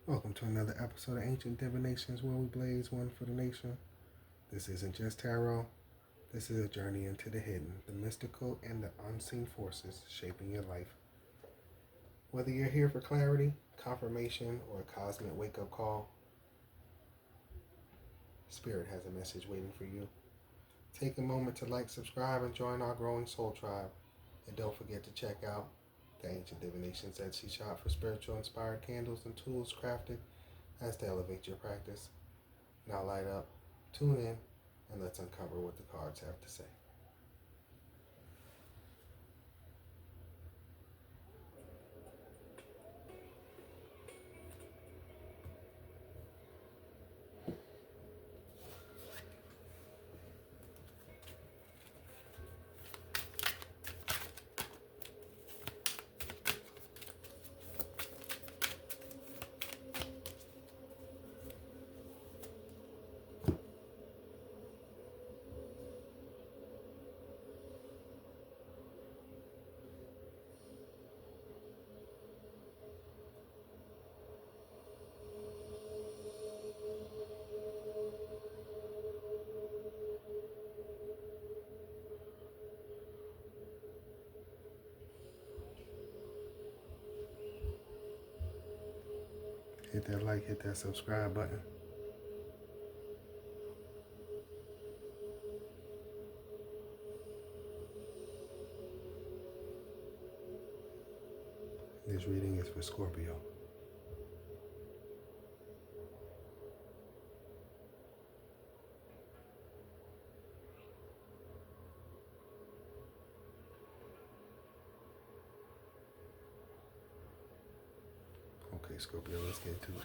Welcome to another episode of Ancient Divinations, where we blaze one for the nation. This isn't just tarot. This is a journey into the hidden, the mystical, and the unseen forces shaping your life. Whether you're here for clarity, confirmation, or a cosmic wake-up call, Spirit has a message waiting for you. Take a moment to like, subscribe, and join our growing soul tribe. And don't forget to check out the Ancient Divinations Etsy shop for spiritual inspired candles and tools crafted as to elevate your practice. Now light up, tune in, and let's uncover what the cards have to say. Hit that like, hit that subscribe button. This reading is for Scorpio. Okay, Scorpio, let's get to it.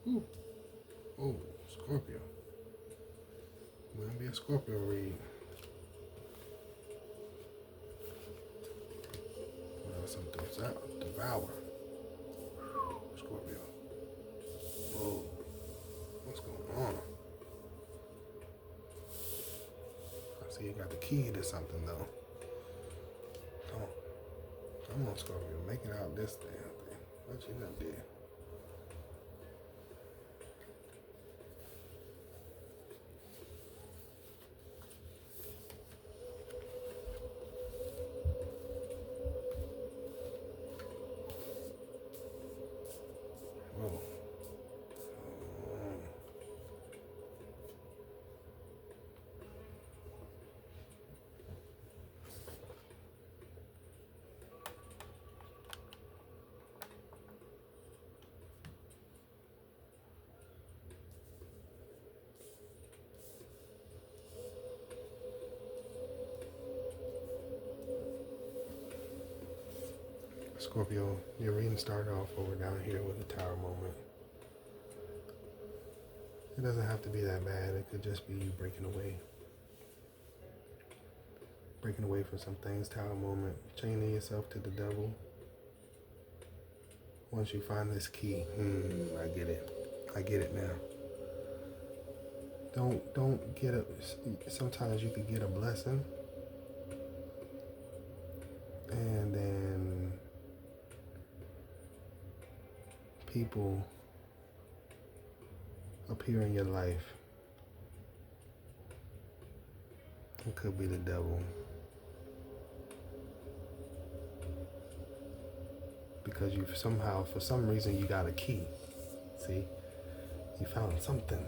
Ooh. Oh, Scorpio. Might be a Scorpio read. Something's out. Devour. Scorpio. Whoa. What's going on? I see you got the key to something though. Come on, Scorpio. Make it out this damn thing. What you done did? Whoa. Scorpio, your reading started off over down here with a tower moment. It doesn't have to be that bad. It could just be you breaking away. Breaking away from some things, tower moment, chaining yourself to the devil. Once you find this key, I get it. I get it now. Don't get a, sometimes you could get a blessing and then people appear in your life. It could be the devil. Because you somehow, for some reason, you got a key. See? You found something.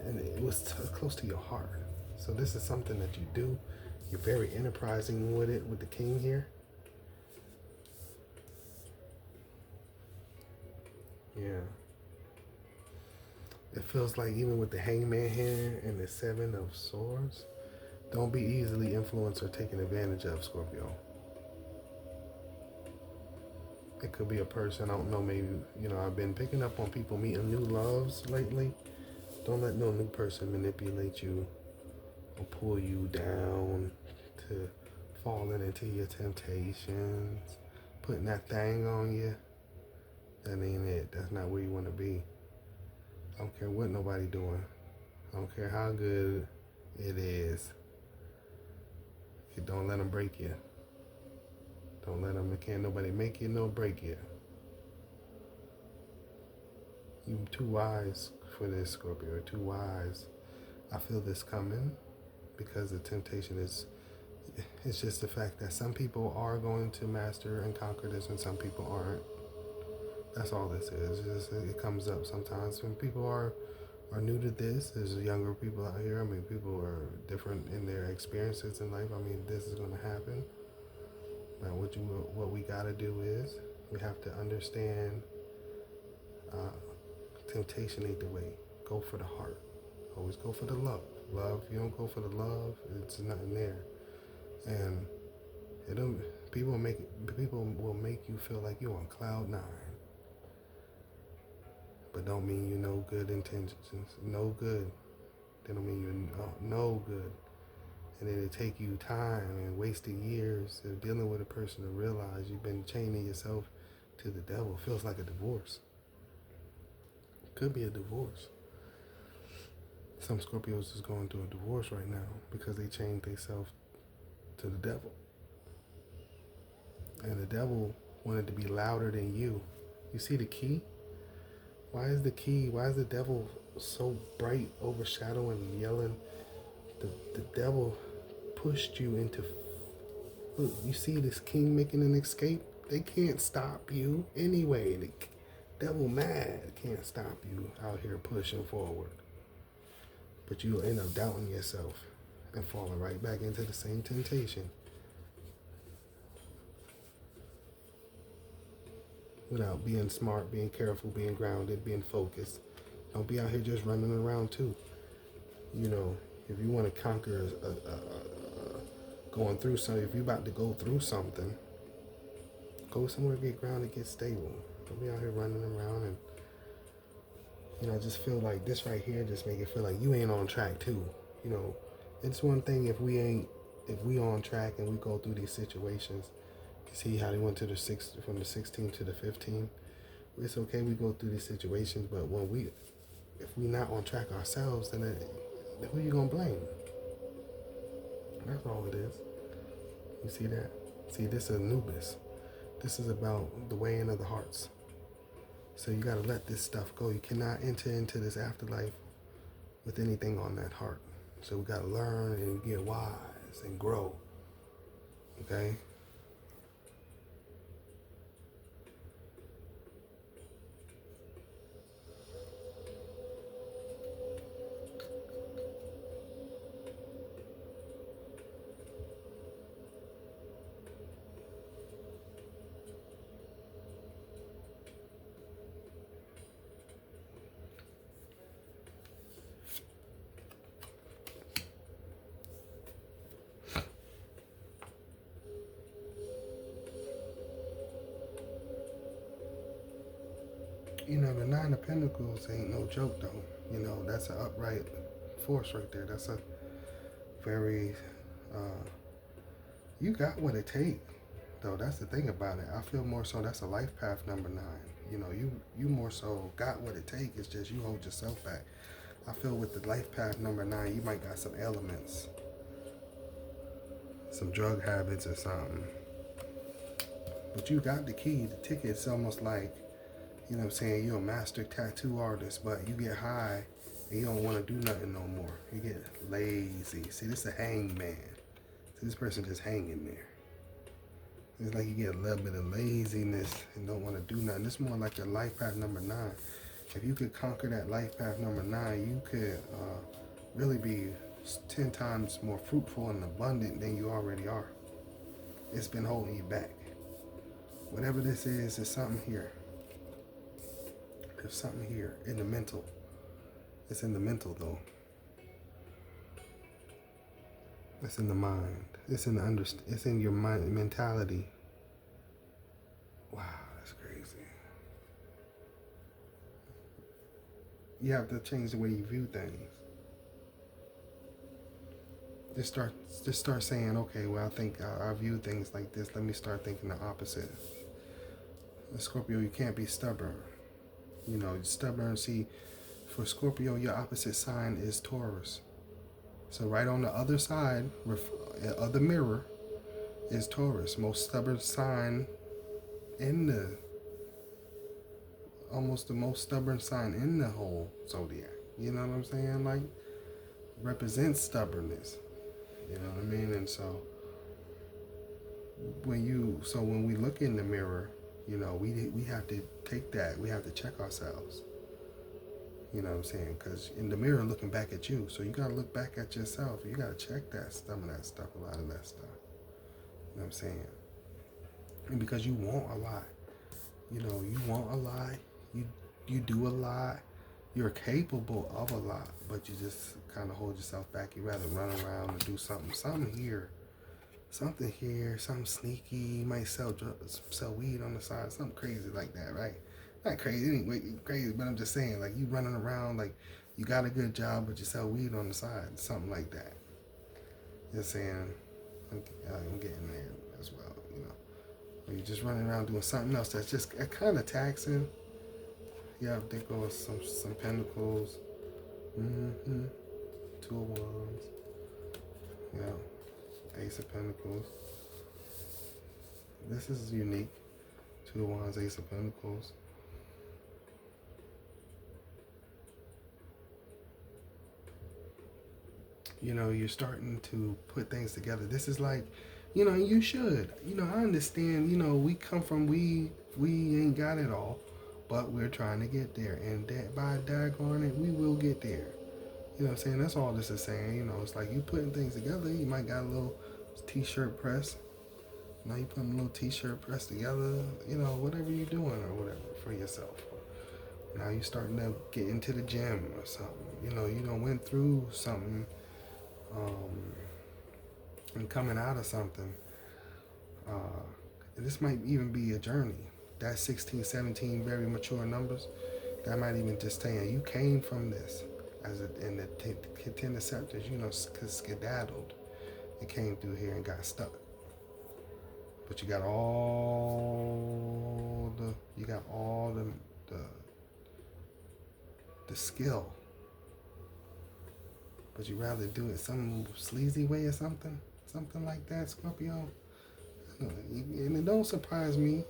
And it was close to your heart. So this is something that you do. You're very enterprising with it, with the king here. Yeah. it feels like even with the hangman here and the 7 of Swords, don't be easily influenced or taken advantage of, Scorpio. It could be a person, I don't know, maybe, I've been picking up on people meeting new loves lately. Don't let no new person manipulate you or pull you down to falling into your temptations, putting that thing on you. That ain't it. That's not where you want to be. I don't care what nobody doing. I don't care how good it is. Don't let them break you. Don't let them, can't nobody make you nor break you. You're too wise for this, Scorpio. You're too wise. I feel this coming because the temptation is, it's just the fact that some people are going to master and conquer this and some people aren't. That's all this is. It's just, it comes up sometimes when people are new to this. There's younger people out here. I mean, people are different in their experiences in life. I mean, this is going to happen. But what we got to do is we have to understand temptation ain't the way. Go for the heart. Always go for the love. Love, if you don't go for the love, it's nothing there. And people will make you feel like you're on cloud 9. But don't mean you no good intentions. No good. They don't mean you no good. And then it take you time and wasted years of dealing with a person to realize you've been chaining yourself to the devil. Feels like a divorce. Could be a divorce. Some Scorpios is going through a divorce right now because they chained themselves to the devil. And the devil wanted to be louder than you. You see the key? Why is the devil so bright, overshadowing, and yelling? The devil pushed you into, look, you see this king making an escape? They can't stop you anyway. The devil mad can't stop you out here pushing forward. But you'll end up doubting yourself and falling right back into the same temptation. Without being smart, being careful, being grounded, being focused. Don't be out here just running around too. If you want to conquer going through something, if you're about to go through something, go somewhere, get grounded, get stable. Don't be out here running around and, I just feel like this right here just make it feel like you ain't on track too. It's one thing if we on track and we go through these situations. You see how they went to from the 16 to the 15. It's okay we go through these situations, but if we not on track ourselves, then who you gonna blame? That's all it is. You see that? See, this is Anubis. This is about the weighing of the hearts. So you gotta let this stuff go. You cannot enter into this afterlife with anything on that heart. So we gotta learn and get wise and grow. Okay? The 9 of Pentacles ain't no joke though. That's an upright force right there. That's a very, you got what it takes though. That's the thing about it. I feel more so that's a life path number 9. You more so got what it takes. It's just you hold yourself back. I feel with the life path number 9, you might got some elements, some drug habits or something. But you got the key. The ticket's almost like, you're a master tattoo artist, but you get high and you don't want to do nothing no more. You get lazy. See, this is a hangman. See, this person just hanging there. It's like you get a little bit of laziness and don't want to do nothing. It's more like your life path number 9. If you could conquer that life path number 9, you could really be 10 times more fruitful and abundant than you already are. It's been holding you back. Whatever this is, there's something here. There's something here in the mental. It's in the mental though. It's in the mind. It's in the It's in your mind mentality. Wow, that's crazy. You have to change the way you view things. Just start saying, okay, well, I think I view things like this. Let me start thinking the opposite. Scorpio, you can't be stubborn. You know, stubborn. See, for Scorpio, your opposite sign is Taurus. So right on the other side of the mirror is Taurus, most stubborn sign in the, almost the most stubborn sign in the whole zodiac. You know what I'm saying? Like, represents stubbornness. You know what I mean? And so when we look in the mirror, you know, we have to take that. We have to check ourselves. You know what I'm saying? Because in the mirror, looking back at you, so you gotta look back at yourself. You gotta check that some of that stuff, a lot of that stuff. You know what I'm saying? And because you want a lot, you know, you want a lot. You do a lot. You're capable of a lot, but you just kind of hold yourself back. You rather run around and do something here, something sneaky. You might sell weed on the side, something crazy like that, right? Not crazy anyway, crazy, but I'm just saying, like, you running around like you got a good job, but you sell weed on the side, something like that. Just saying, I'm getting there as well, you know. Or you're just running around doing something else that's just kind of taxing. Yeah, there goes some pentacles. Two of Wands. Yeah, Ace of Pentacles. This is unique. Two of Wands, Ace of Pentacles. You know, you're starting to put things together. This is like, you know, you should. You know, I understand, you know, we come from, we ain't got it all, but we're trying to get there. And by daggone it, we will get there. You know what I'm saying? That's all this is saying. You know, it's like you putting things together. You might got a little t-shirt press. Now you putting a little t-shirt press together. You know, whatever you're doing or whatever for yourself. Now you starting to get into the gym or something. You know, you done went through something and coming out of something. This might even be a journey. That 16, 17 very mature numbers, that might even just saying you came from this. And the 10 scepters, you know, skedaddled. It came through here and got stuck. But you got all the skill. But you rather do it some sleazy way or something like that, Scorpio. And it don't surprise me.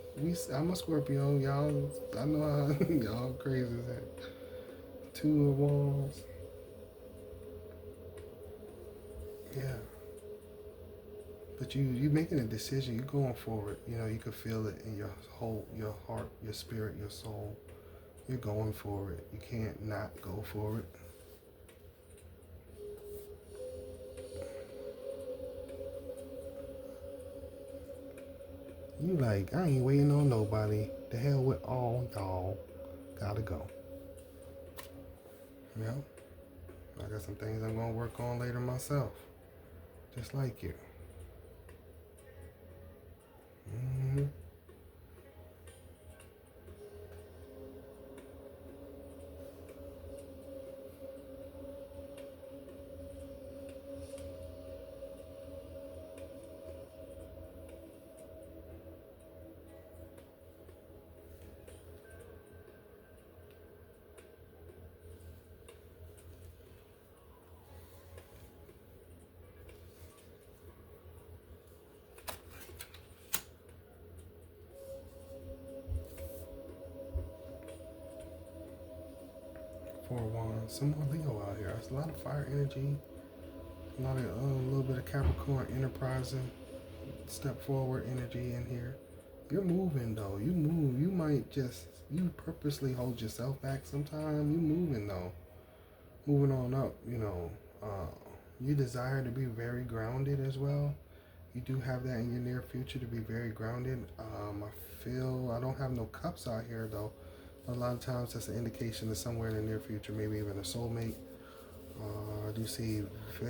I'm a Scorpio, y'all. I know how y'all crazy as that. Two of Wands. Yeah. But you making a decision. You're going forward. You know, you can feel it in your heart, your spirit, your soul. You're going for it. You can't not go for it. You like, I ain't waiting on nobody. The hell with all y'all. Gotta go. Yeah. I got some things I'm gonna work on later myself. Just like you. Mm-hmm. Four of Wands. Some more Leo out here. There's a lot of fire energy. A lot of a little bit of Capricorn enterprising. Step forward energy in here. You're moving though. You move. You might just purposely hold yourself back sometime. You moving though. Moving on up, you know. You desire to be very grounded as well. You do have that in your near future to be very grounded. I feel I don't have no cups out here though. A lot of times that's an indication of somewhere in the near future, maybe even a soulmate. I do see a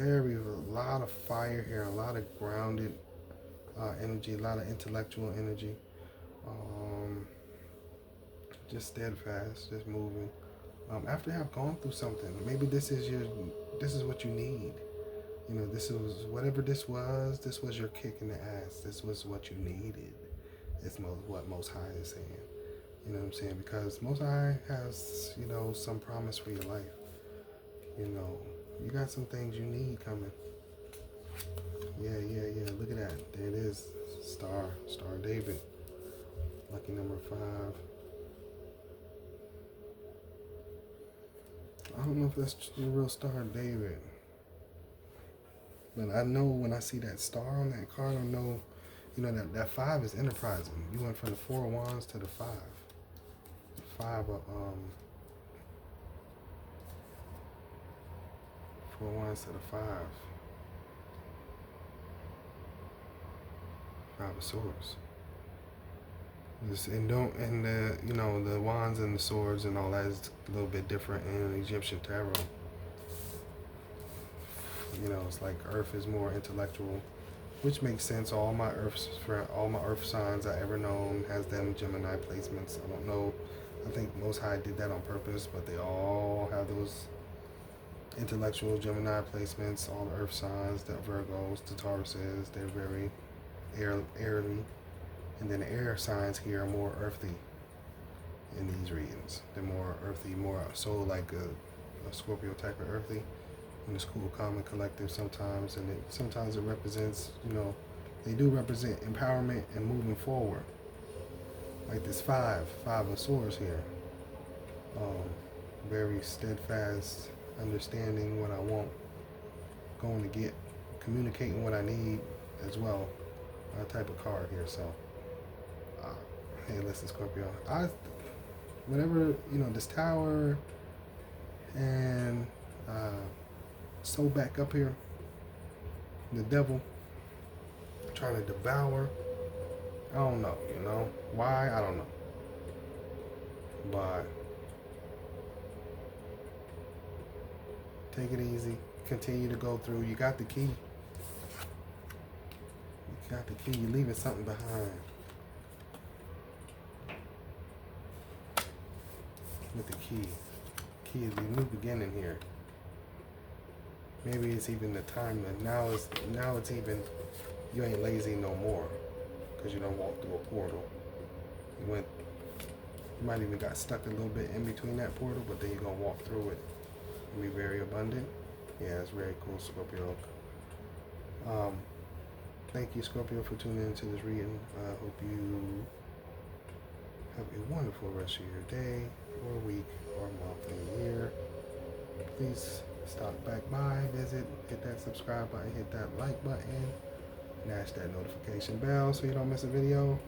lot of fire here, a lot of grounded energy, a lot of intellectual energy. Just steadfast, just moving. After you have gone through something, maybe this is what you need. You know, this was whatever this was. This was your kick in the ass. This was what you needed. It's what Most High is saying. You know what I'm saying? Because Most High has, you know, some promise for your life. You know, you got some things you need coming. Yeah. Look at that. There it is. Star David. Lucky number 5. I don't know if that's the real Star David. But I know when I see that star on that card, I know, you know, that 5 is enterprising. You went from the 4 of Wands to the 5. The 5 of 4 of Wands to the 5. 5 of Swords. And the, you know, the wands and the swords and all that is a little bit different in Egyptian tarot. You know, it's like Earth is more intellectual, which makes sense. All my Earth signs I ever known has them Gemini placements. I don't know. I think Most High did that on purpose, but they all have those intellectual Gemini placements. All the Earth signs, the Virgos, the Tauruses, they're very airly. And then the air signs here are more earthy in these readings. They're more earthy, more so like a Scorpio type of earthy. And it's cool, calm, and collective sometimes. And sometimes it represents, you know, they do represent empowerment and moving forward. Like this 5 of Swords here. Very steadfast, understanding what I want, going to get, communicating what I need as well. Type of card here, so. Hey, listen, Scorpio. Whenever, you know, this Tower and so back up here, the devil trying to devour. I don't know, you know why? I don't know, but take it easy. Continue to go through. You got the key. You're leaving something behind. With the key. Key is the new beginning here. Maybe it's even the time that now it's even, you ain't lazy no more because you don't walk through a portal. You might even got stuck a little bit in between that portal, but then you're gonna walk through it and be very abundant. Yeah, it's very cool, Scorpio. Thank you, Scorpio, for tuning into this reading. I hope you have a wonderful rest of your day, or week, or month, and year. Please stop back by, visit, hit that subscribe button, hit that like button, and dash that notification bell so you don't miss a video.